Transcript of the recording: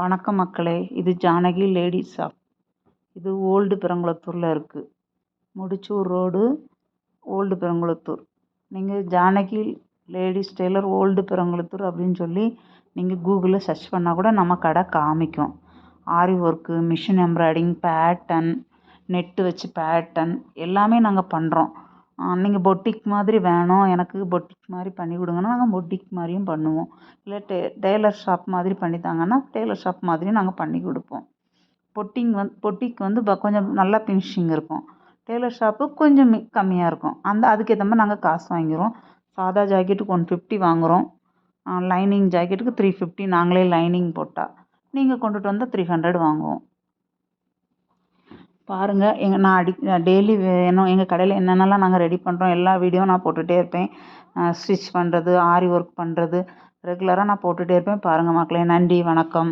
வணக்கம் மக்களே, இது ஜானகி லேடிஸ் ஷாப். இது ஓல்டு பெரங்குளத்தூரில் இருக்குது. Mudichur road, old Perungalathur. நீங்கள் Janaki ladies tailor old Perungalathur அப்படின்னு சொல்லி நீங்கள் கூகுளில் சர்ச் பண்ணால் கூட நம்ம கடை காமிக்கும். Aari work, machine embroidering, pattern, net வச்சு பேட்டன் எல்லாமே நாங்கள் பண்ணுறோம். நீங்கள் பொட்டிக் மாதிரி வேணும், எனக்கு பொட்டிக் மாதிரி பண்ணி கொடுங்கன்னா நாங்கள் பொட்டிக் மாதிரியும் பண்ணுவோம். இல்லை டெய்லர் ஷாப் மாதிரி பண்ணித்தாங்கன்னா டெய்லர் ஷாப் மாதிரியும் நாங்கள் பண்ணி கொடுப்போம். பொட்டிக் வந்து கொஞ்சம் நல்லா ஃபினிஷிங் இருக்கும். டெய்லர் ஷாப்பு கொஞ்சம் கம்மியாக இருக்கும். அதுக்கேற்ற மாதிரி நாங்கள் காசு வாங்கிடுவோம். சாதா ஜாக்கெட்டுக்கு 150 வாங்குகிறோம். லைனிங் ஜாக்கெட்டுக்கு 350 நாங்களே லைனிங் போட்டால். நீங்கள் கொண்டுட்டு வந்தால் 300 வாங்குவோம். பாருங்கள், நான் டெய்லி எங்கள் கடையில் என்னென்னலாம் நாங்கள் ரெடி பண்ணுறோம் எல்லா வீடியோவும் நான் போட்டுகிட்டே இருப்பேன். ஸ்டிச் பண்ணுறது, ஆரி ஒர்க் பண்ணுறது ரெகுலராக நான் போட்டுகிட்டே இருப்பேன். பாருங்கள் மக்களே, நன்றி, வணக்கம்.